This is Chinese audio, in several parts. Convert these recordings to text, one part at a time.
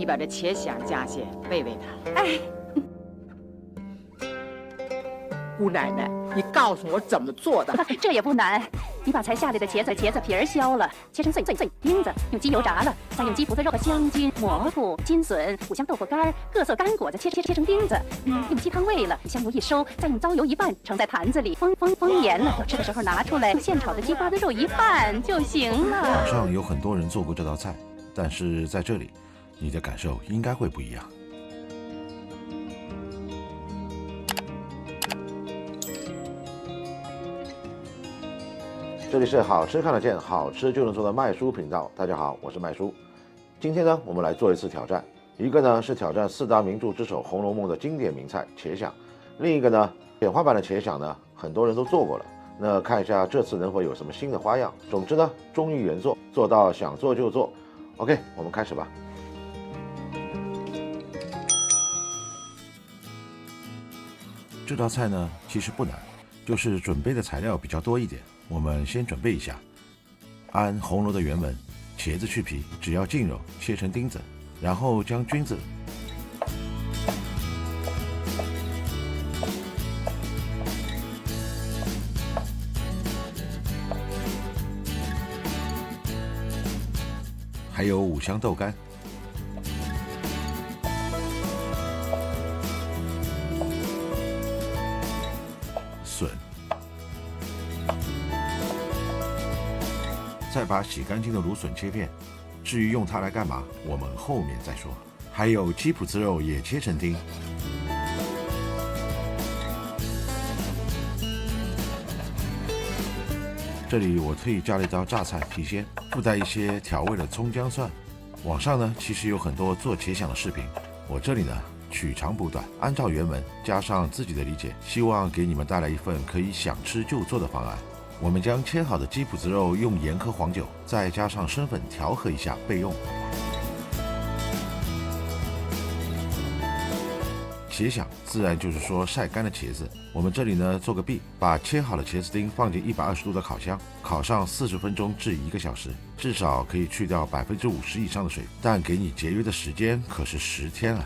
你把这茄鲞夹些喂喂它。哎，姑奶奶，你告诉我怎么做的？这也不难。你把才下来的茄子皮儿削了，切成碎丁子，用鸡油炸了，再用鸡脯子肉和香菌、蘑菇、金笋、五香豆腐干、各色干果子切成丁子，用鸡汤煨了，香油一收，再用糟油一拌，盛在坛子里，封严了。要吃的时候拿出来，用现炒的鸡花子肉一拌就行了。网上有很多人做过这道菜，但是在这里，你的感受应该会不一样。这里是好吃看得见，好吃就能做的麦叔频道。大家好，我是麦叔。今天呢，我们来做一次挑战。一个呢是挑战4大名著之首《红楼梦》的经典名菜茄鲞，另一个呢简化版的茄鲞呢，很多人都做过了。那看一下这次能否有什么新的花样。总之呢，忠于原作，做到想做就做。OK， 我们开始吧。这道菜呢其实不难，就是准备的材料比较多一点。我们先准备一下，按红楼的原文，茄子去皮，只要净肉，切成丁子，然后将菌子、还有五香豆干、笋，再把洗干净的芦笋切片，至于用它来干嘛，我们后面再说。还有鸡脯子肉也切成丁。这里我特意加了一道榨菜提鲜，附带一些调味的葱姜蒜。网上呢其实有很多做茄鲞的视频，我这里呢取长补短，按照原文加上自己的理解，希望给你们带来一份可以想吃就做的方案。我们将切好的鸡脯子肉用盐和黄酒，再加上生粉调和一下备用。茄鲞自然就是说晒干的茄子，我们这里呢做个弊，把切好的茄子丁放进120度的烤箱，烤上40分钟至1个小时，至少可以去掉50%以上的水，但给你节约的时间可是10天啊。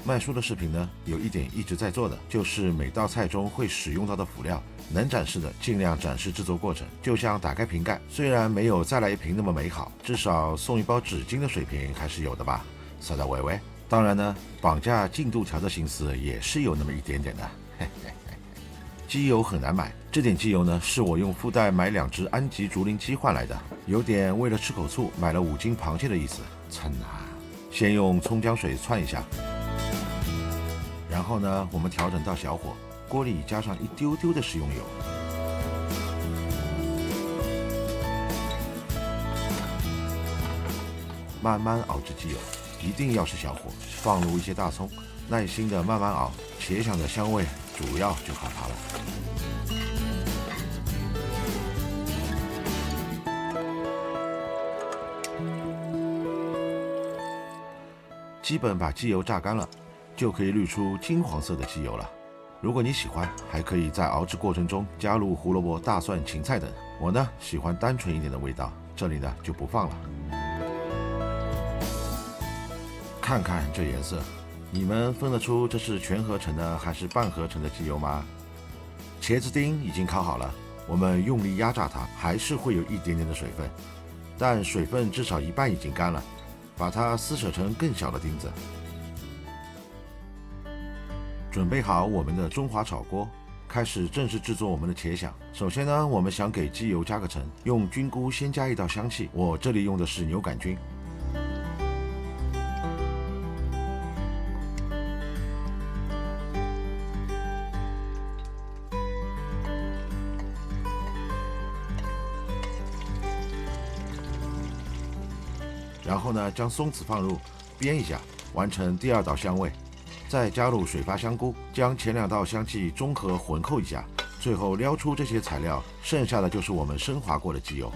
麦叔的视频呢，有一点一直在做的，就是每道菜中会使用到的辅料，能展示的尽量展示制作过程。就像打开瓶盖，虽然没有再来一瓶那么美好，至少送一包纸巾的水平还是有的吧，撒到微微。当然呢，绑架进度条的心思也是有那么一点点的。嘿嘿嘿。鸡油很难买，这点鸡油呢是我用附带买2只安吉竹林鸡换来的，有点为了吃口醋买了5斤螃蟹的意思。蹭啊！先用葱姜水汆一下。然后呢，我们调整到小火，锅里加上一丢丢的食用油，慢慢熬制鸡油，一定要是小火，放入一些大葱，耐心的慢慢熬，茄鲞的香味主要就靠它了。基本把鸡油榨干了，就可以滤出金黄色的鸡油了。如果你喜欢，还可以在熬制过程中加入胡萝卜、大蒜、芹菜等。我呢喜欢单纯一点的味道，这里呢就不放了。看看这颜色，你们分得出这是全合成的还是半合成的鸡油吗？茄子丁已经烤好了，我们用力压榨它，还是会有一点点的水分，但水分至少一半已经干了，把它撕扯成更小的丁子。准备好我们的中华炒锅，开始正式制作我们的茄鲞。首先呢，我们想给鸡油加个成，用菌菇先加一道香气，我这里用的是牛杆菌。然后呢，将松子放入，煸一下，完成第2道香味。再加入水发香菇，将前2道香气中和混扣一下，最后撩出这些材料，剩下的就是我们升华过的鸡油。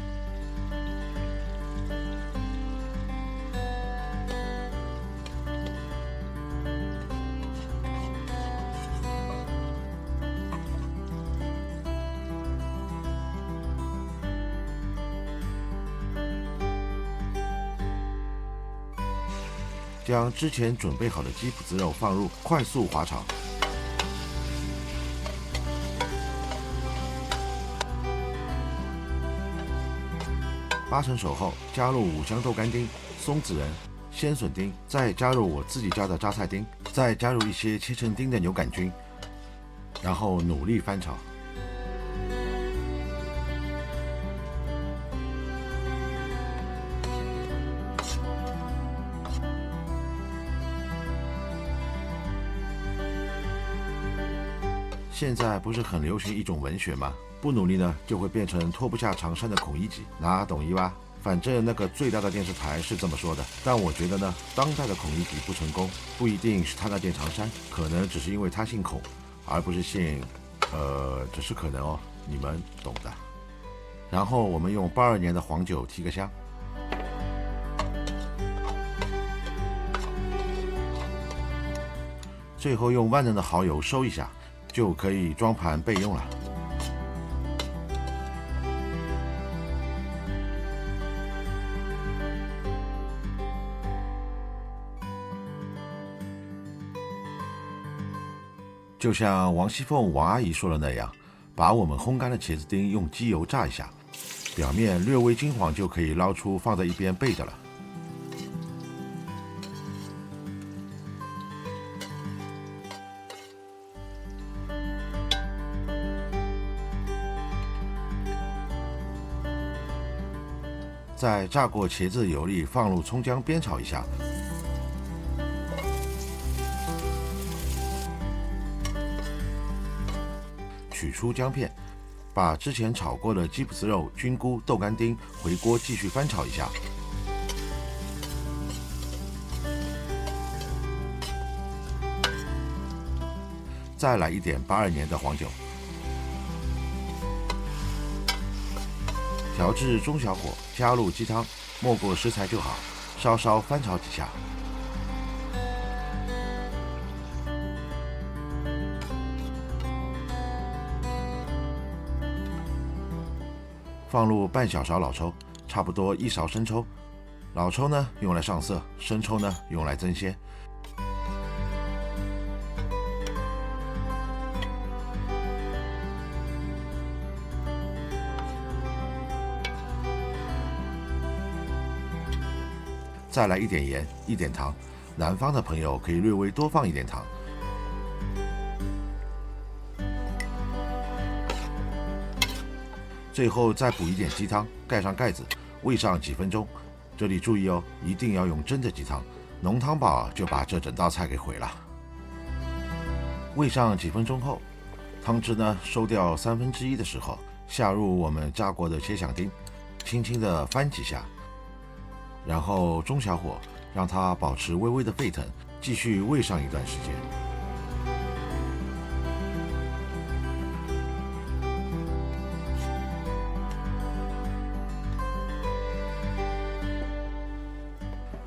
将之前准备好的鸡脯子肉放入，快速滑炒。8成熟后，加入五香豆干丁、松子仁、鲜笋丁，再加入我自己家的榨菜丁，再加入一些切成丁的牛杆菌，然后努力翻炒。现在不是很流行一种文学吗？不努力呢，就会变成脱不下长衫的孔乙己，哪懂一吧？反正那个最大的电视台是这么说的，但我觉得呢，当代的孔乙己不成功，不一定是他那件长衫，可能只是因为他姓孔，而不是姓，只是可能哦，你们懂的。然后我们用82年的黄酒提个香。最后用万能的蚝油收一下，就可以装盘备用了。就像王熙凤王阿姨说的那样，把我们烘干的茄子丁用鸡油炸一下，表面略微金黄就可以捞出放在一边备着了。在炸过茄子的油里放入葱姜煸炒一下，取出姜片，把之前炒过的鸡脯子肉、菌菇、豆干丁回锅继续翻炒一下。再来一点82年的黄酒，调至中小火，加入鸡汤，没过食材就好，稍稍翻炒几下。放入半小勺老抽，差不多1勺生抽。老抽呢用来上色，生抽呢用来增鲜。再来一点盐，一点糖。南方的朋友可以略微多放一点糖。最后再补一点鸡汤，盖上盖子，煨上几分钟。这里注意哦，一定要用真的鸡汤，浓汤宝就把这整道菜给毁了。煨上几分钟后，汤汁呢收掉1/3的时候，下入我们炸过的茄响丁，轻轻的翻几下，然后中小火让它保持微微的沸腾，继续煨上一段时间。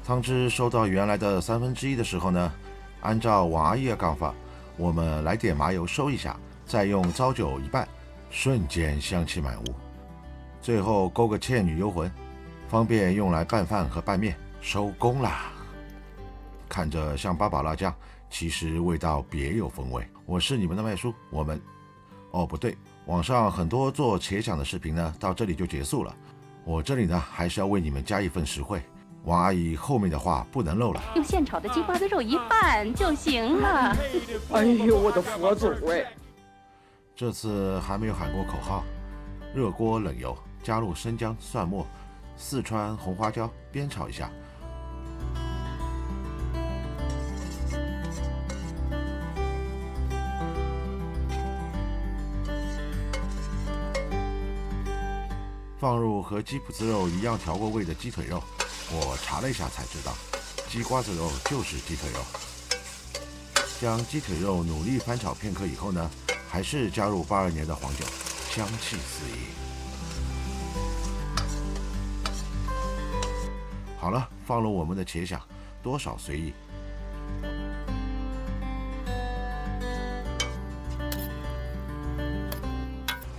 汤汁收到原来的1/3的时候呢，按照王阿姨的讲法，我们来点麻油收一下，再用糟酒一拌，瞬间香气满屋。最后勾个倩女幽魂，方便用来拌饭和拌面，收工啦！看着像八宝辣酱，其实味道别有风味。我是你们的麦叔，我们……哦，不对，网上很多做茄想的视频呢，到这里就结束了。我这里呢，还是要为你们加一份实惠。王阿姨后面的话不能漏了，用现炒的鸡瓜子肉一拌就行了。哎呦，我的佛祖哎！这次还没有喊过口号。热锅冷油，加入生姜、蒜末、四川红花椒，煸炒一下。放入和鸡脯子肉一样调过味的鸡腿肉。我查了一下才知道，鸡瓜子肉就是鸡腿肉。将鸡腿肉努力翻炒片刻以后呢，还是加入82年的黄酒，香气四溢。好了，放入我们的茄想，多少随意。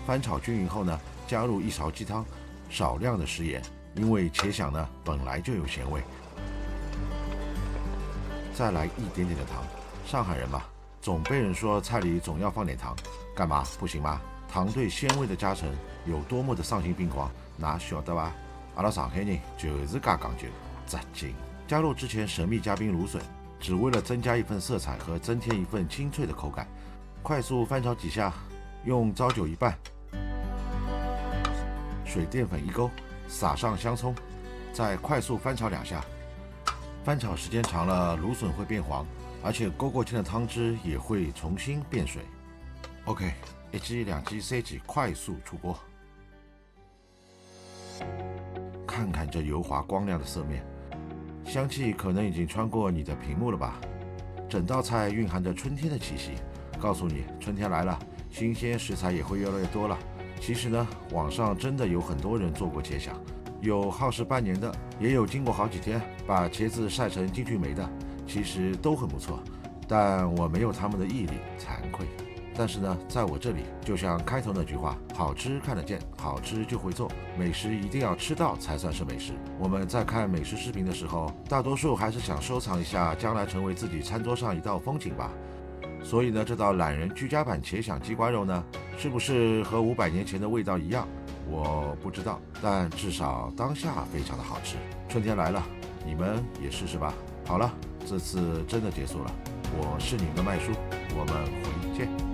翻炒均匀后呢，加入1勺鸡汤，少量的食盐。因为茄想呢本来就有咸味，再来一点点的糖。上海人嘛，总被人说菜里总要放点糖，干嘛不行吗？糖对鲜味的加成有多么的丧心病狂，哪晓得吧？阿拉上海人就是介讲究，扎劲。加入之前神秘嘉宾芦笋，只为了增加一份色彩和增添一份清脆的口感。快速翻炒几下，用糟酒一拌，水淀粉一勾，撒上香葱，再快速翻炒2下。翻炒时间长了，芦笋会变黄，而且勾过芡的汤汁也会重新变水。OK， 1记、2记、3记，快速出锅。看看这油滑光亮的色面，香气可能已经穿过你的屏幕了吧？整道菜蕴含着春天的气息，告诉你春天来了，新鲜食材也会越来越多了。其实呢，网上真的有很多人做过茄鲞，有耗时半年的，也有经过好几天把茄子晒成金骏眉的，其实都很不错。但我没有他们的毅力，惭愧。但是呢，在我这里，就像开头那句话，好吃看得见，好吃就会做，美食一定要吃到才算是美食。我们在看美食视频的时候，大多数还是想收藏一下，将来成为自己餐桌上一道风景吧。所以呢，这道懒人居家版茄鲞鸡瓜肉呢，是不是和500年前的味道一样？我不知道，但至少当下非常的好吃。春天来了，你们也试试吧。好了，这次真的结束了，我是你们的麦叔，我们回见。